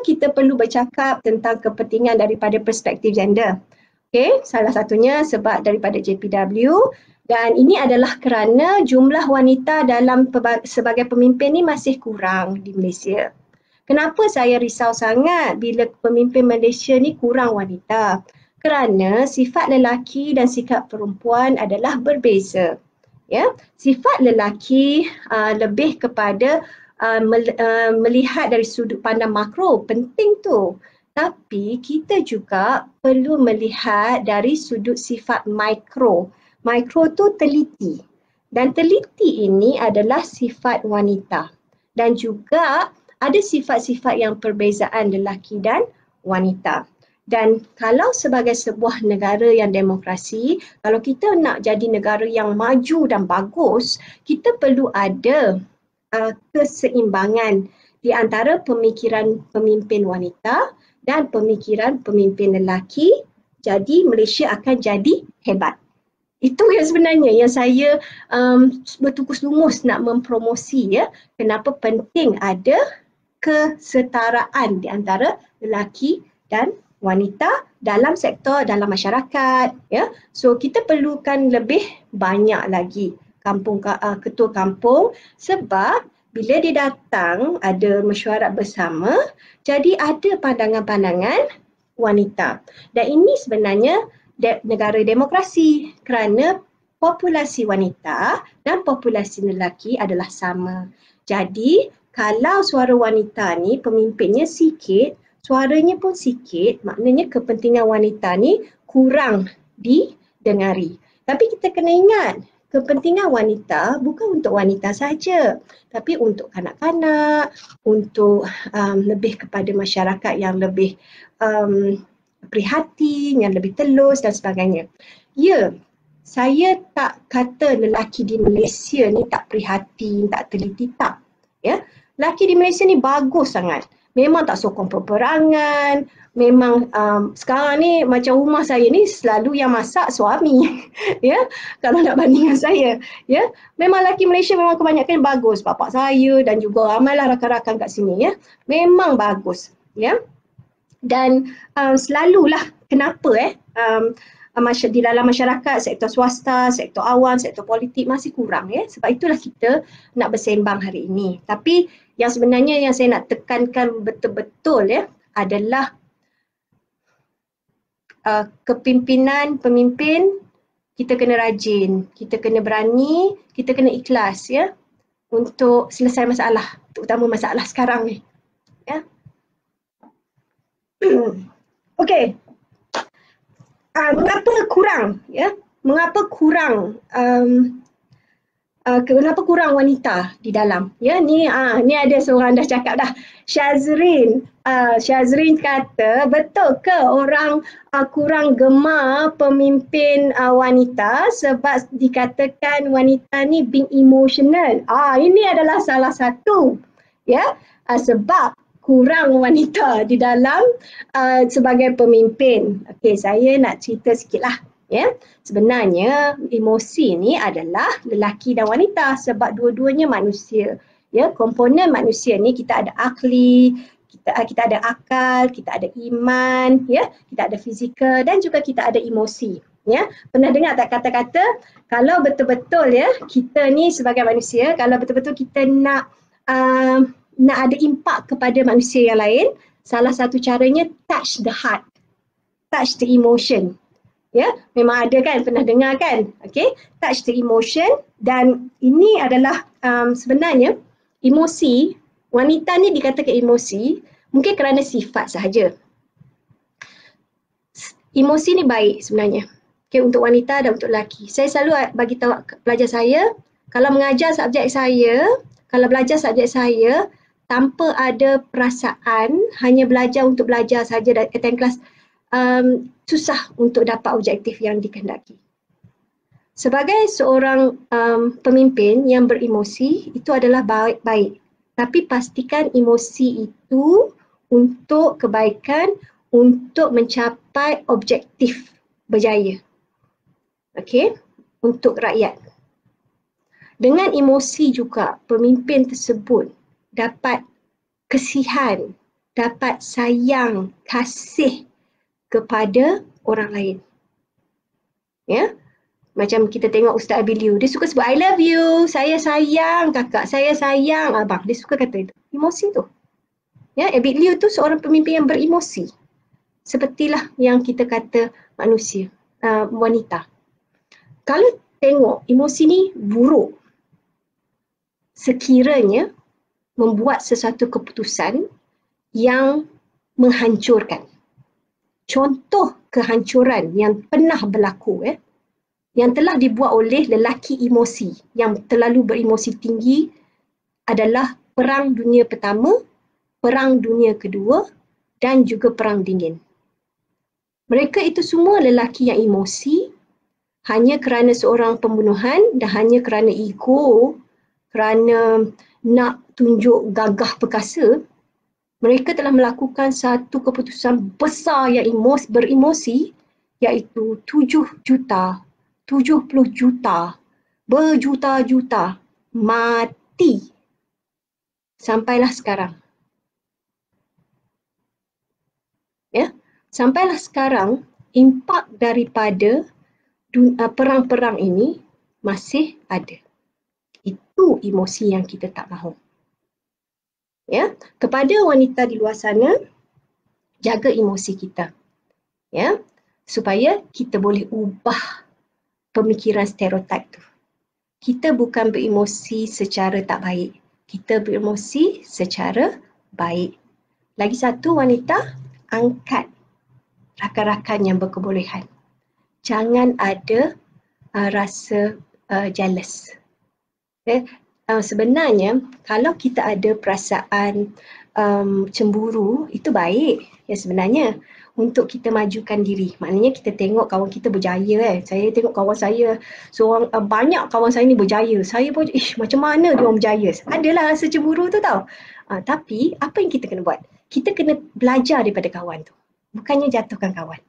kita perlu bercakap tentang kepentingan daripada perspektif gender? Okay, salah satunya sebab daripada JPW, dan ini adalah kerana jumlah wanita dalam sebagai pemimpin ni masih kurang di Malaysia. Kenapa saya risau sangat bila pemimpin Malaysia ni kurang wanita? Kerana sifat lelaki dan sikap perempuan adalah berbeza. Ya, sifat lelaki lebih kepada melihat dari sudut pandang makro, penting tu. Tapi kita juga perlu melihat dari sudut sifat mikro. Mikro tu teliti. Dan teliti ini adalah sifat wanita. Dan juga ada sifat-sifat yang perbezaan lelaki dan wanita. Dan kalau sebagai sebuah negara yang demokrasi, kalau kita nak jadi negara yang maju dan bagus, kita perlu ada keseimbangan di antara pemikiran pemimpin wanita dan pemikiran pemimpin lelaki. Jadi Malaysia akan jadi hebat. Itu yang sebenarnya yang saya bertukus lumus nak mempromosi, ya. Kenapa penting ada kesetaraan di antara lelaki dan wanita dalam sektor, dalam masyarakat, ya. So kita perlukan lebih banyak lagi ketua kampung, sebab bila dia datang ada mesyuarat bersama, jadi ada pandangan-pandangan wanita. Dan ini sebenarnya negara demokrasi, kerana populasi wanita dan populasi lelaki adalah sama. Jadi kalau suara wanita ni pemimpinnya sikit, suaranya pun sikit, maknanya kepentingan wanita ni kurang didengari. Tapi kita kena ingat, kepentingan wanita bukan untuk wanita saja, tapi untuk kanak-kanak, untuk lebih kepada masyarakat yang lebih prihatin, yang lebih telus dan sebagainya. Ya, saya tak kata lelaki di Malaysia ni tak prihatin, tak teliti, tak. Ya, lelaki di Malaysia ni bagus sangat. Memang tak sokong peperangan, memang sekarang ni macam rumah saya ni selalu yang masak suami. Ya, kalau nak bandingkan saya, ya. Memang lelaki Malaysia memang kebanyakan bagus, bapak saya dan juga ramailah rakan-rakan kat sini, ya. Memang bagus, ya. Dan selalulah kenapa di dalam masyarakat, sektor swasta, sektor awam, sektor politik masih kurang, ya. Sebab itulah kita nak bersembang hari ini. Tapi yang sebenarnya yang saya nak tekankan betul-betul, ya, adalah kepimpinan pemimpin, kita kena rajin, kita kena berani, kita kena ikhlas, ya, untuk selesai masalah, terutama masalah sekarang ni, ya. Okey. Mengapa kurang, ya? Mengapa kurang kenapa kurang wanita di dalam? Ya, ni ada seorang dah cakap dah. Syazrin kata, betul ke orang kurang gemar pemimpin wanita sebab dikatakan wanita ni being emotional. Ini adalah salah satu, ya, sebab kurang wanita di dalam sebagai pemimpin. Okey, saya nak cerita sikitlah, ya. Sebenarnya emosi ni adalah lelaki dan wanita sebab dua-duanya manusia. Ya, komponen manusia ni kita ada akli, kita ada akal, kita ada iman, ya, kita ada fizikal dan juga kita ada emosi. Ya, pernah dengar tak kata-kata kalau betul-betul, ya, kita ni sebagai manusia, kalau betul-betul kita nak ada impak kepada manusia yang lain, salah satu caranya touch the heart, touch the emotion. Ya, memang ada kan, pernah dengar kan? Okay, touch the emotion. Dan ini adalah sebenarnya emosi, wanita ni dikatakan emosi mungkin kerana sifat sahaja. Emosi ni baik sebenarnya, okay, untuk wanita dan untuk lelaki. Saya selalu bagi tahu pelajar saya, kalau mengajar subjek saya, kalau belajar subjek saya tanpa ada perasaan, hanya belajar untuk belajar saja dan attend kelas, susah untuk dapat objektif yang dikehendaki. Sebagai seorang pemimpin yang beremosi, itu adalah baik-baik. Tapi pastikan emosi itu untuk kebaikan, untuk mencapai objektif berjaya. Okey, untuk rakyat. Dengan emosi juga, pemimpin tersebut dapat kesihan, dapat sayang, kasih kepada orang lain. Ya, macam kita tengok Ustaz Abiliu, dia suka sebut I love you, saya sayang kakak, saya sayang abang. Dia suka kata itu. Emosi tu. Ya, Abiliu tu seorang pemimpin yang beremosi. Sepertilah yang kita kata manusia, wanita. Kalau tengok emosi ni buruk, sekiranya membuat sesuatu keputusan yang menghancurkan. Contoh kehancuran yang pernah berlaku yang telah dibuat oleh lelaki emosi yang terlalu beremosi tinggi adalah Perang Dunia Pertama, Perang Dunia Kedua dan juga Perang Dingin. Mereka itu semua lelaki yang emosi hanya kerana seorang pembunuhan dan hanya kerana ego, kerana nak tunjuk gagah perkasa, mereka telah melakukan satu keputusan besar yang beremosi iaitu 7 juta, 70 juta, berjuta-juta mati sampailah sekarang. Ya, sampailah sekarang impak daripada perang-perang ini masih ada. Itu emosi yang kita tak mahu. Ya, kepada wanita di luar sana, jaga emosi kita. Ya, supaya kita boleh ubah pemikiran stereotip tu. Kita bukan beremosi secara tak baik. Kita beremosi secara baik. Lagi satu, wanita, angkat rakan-rakan yang berkebolehan. Jangan ada rasa jealous. Sebenarnya, kalau kita ada perasaan cemburu, itu baik ya sebenarnya untuk kita majukan diri. Maknanya kita tengok kawan kita berjaya. Saya tengok kawan saya, banyak kawan saya ni berjaya. Saya pun, macam mana dia orang berjaya? Adalah rasa cemburu tu tau. Tapi, apa yang kita kena buat? Kita kena belajar daripada kawan tu. Bukannya jatuhkan kawan.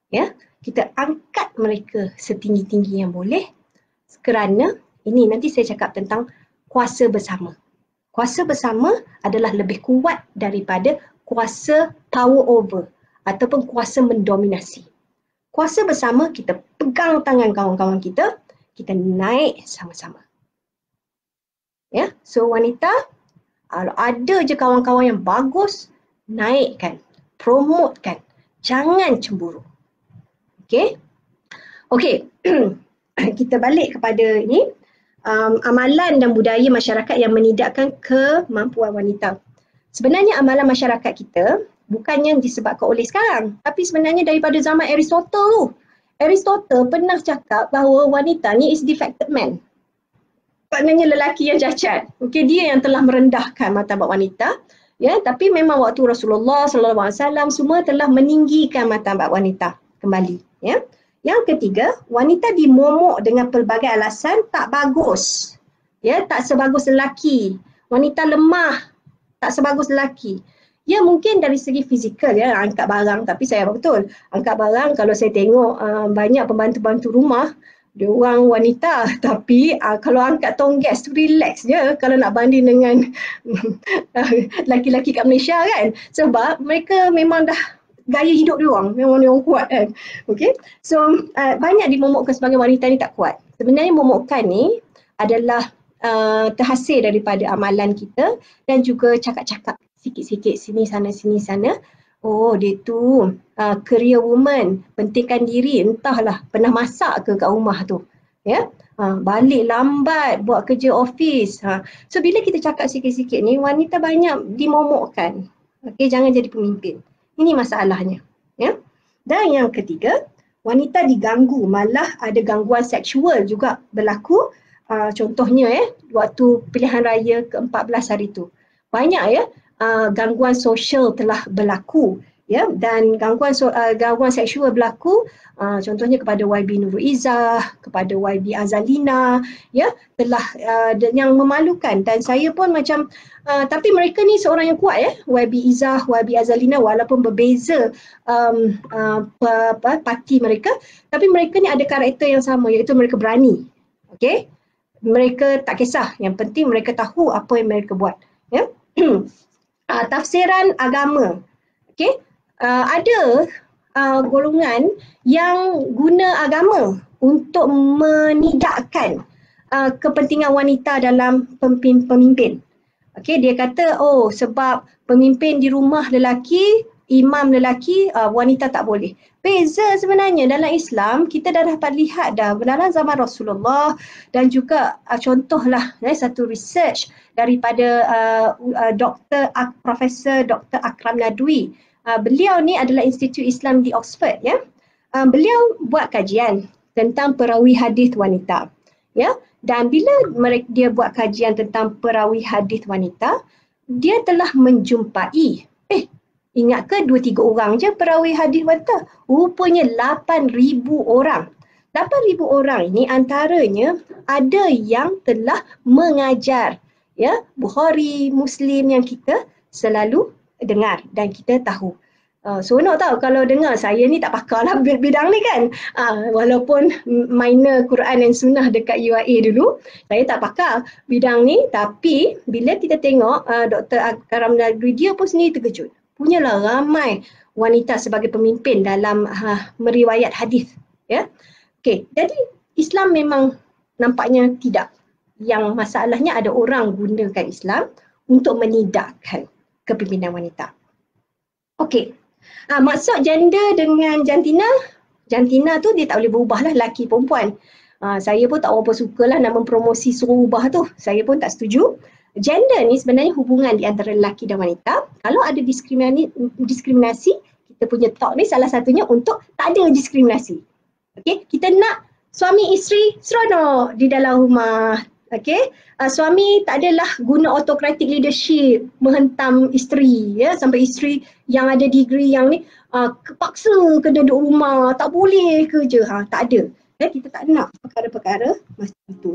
Ya, kita angkat mereka setinggi-tinggi yang boleh kerana ini nanti saya cakap tentang kuasa bersama. Kuasa bersama adalah lebih kuat daripada kuasa power over ataupun kuasa mendominasi. Kuasa bersama, kita pegang tangan kawan-kawan kita naik sama-sama. Ya, so wanita, kalau ada je kawan-kawan yang bagus, naikkan, promotekan, jangan cemburu. Okey? Okey, kita balik kepada ini. Amalan dan budaya masyarakat yang menidakkan kemampuan wanita. Sebenarnya amalan masyarakat kita bukannya disebabkan oleh sekarang, tapi sebenarnya daripada zaman Aristotle tu. Aristotle pernah cakap bahawa wanita ni is defected man. Maknanya lelaki yang cacat. Okey, dia yang telah merendahkan martabat wanita. Ya, tapi memang waktu Rasulullah SAW semua telah meninggikan martabat wanita kembali. Ya. Yang ketiga, wanita dimomok dengan pelbagai alasan tak bagus. Ya, tak sebagus lelaki. Wanita lemah, tak sebagus lelaki. Ya, mungkin dari segi fizikal ya, angkat barang, tapi saya betul. Angkat barang, kalau saya tengok banyak pembantu-pembantu rumah, dia orang wanita, tapi kalau angkat tong gas tu relax je kalau nak banding dengan laki-laki kat Malaysia kan. Sebab mereka memang dah gaya hidup dia orang, memang dia orang kuat kan. Okay, so banyak dimomokkan sebagai wanita ni tak kuat. Sebenarnya momokkan ni adalah terhasil daripada amalan kita dan juga cakap-cakap sikit-sikit sini sana. Oh, dia tu career woman, pentingkan diri, entahlah pernah masak ke kat rumah tu. Ya, balik lambat buat kerja office. So bila kita cakap sikit-sikit ni, wanita banyak dimomokkan. Okay, jangan jadi pemimpin. Ini masalahnya. Ya. Dan yang ketiga, wanita diganggu, malah ada gangguan seksual juga berlaku. Contohnya waktu pilihan raya ke-14 hari tu. Banyak gangguan sosial telah berlaku. Ya, dan gangguan seksual berlaku contohnya kepada YB Nurul Izzah, kepada YB Azalina, ya, telah yang memalukan. Dan saya pun macam tapi mereka ni seorang yang kuat YB Izzah, YB Azalina, walaupun berbeza parti mereka, tapi mereka ni ada karakter yang sama, iaitu mereka berani. Okey? Mereka tak kisah, yang penting mereka tahu apa yang mereka buat, ya. tafsiran agama. Okey, ada golongan yang guna agama untuk menidakkan kepentingan wanita dalam pemimpin. Okey, dia kata sebab pemimpin di rumah lelaki, imam lelaki, wanita tak boleh. Beza sebenarnya dalam Islam, kita dah dapat lihat dah dalam zaman Rasulullah dan juga contohlah satu research daripada Profesor Dr. Akram Nadwi. Beliau ni adalah Institut Islam di Oxford, ya. Beliau buat kajian tentang perawi hadis wanita, ya. Dan bila dia buat kajian tentang perawi hadis wanita, dia telah menjumpai, ingat ke 2-3 orang je perawi hadis wanita? Rupanya 8,000 orang. 8,000 orang ini antaranya ada yang telah mengajar, ya, Bukhari, Muslim yang kita selalu dengar dan kita tahu. Seronok tahu kalau dengar, saya ni tak pakar lah bidang ni kan. Walaupun minor Quran dan Sunnah dekat UIA dulu, saya tak pakar bidang ni, tapi bila kita tengok Dr. Akram Nadwi, dia pun sendiri terkejut. Punyalah ramai wanita sebagai pemimpin dalam meriwayat hadis, ya. Okey, jadi Islam memang nampaknya tidak. Yang masalahnya ada orang gunakan Islam untuk menidakkan kepimpinan wanita. Okey. Maksud gender dengan jantina, jantina tu dia tak boleh berubah lah, lelaki perempuan. Saya pun tak berapa sukalah nak mempromosi suruh ubah tu. Saya pun tak setuju. Gender ni sebenarnya hubungan di antara lelaki dan wanita. Kalau ada diskriminasi, kita punya talk ni salah satunya untuk tak ada diskriminasi. Okey, kita nak suami isteri seronok di dalam rumah. Okey, suami tak adalah guna autocratic leadership, menghentam isteri, ya, sampai isteri yang ada degree yang ni paksa kena duduk rumah, tak boleh kerja. Tak ada. Kita tak nak perkara-perkara macam itu.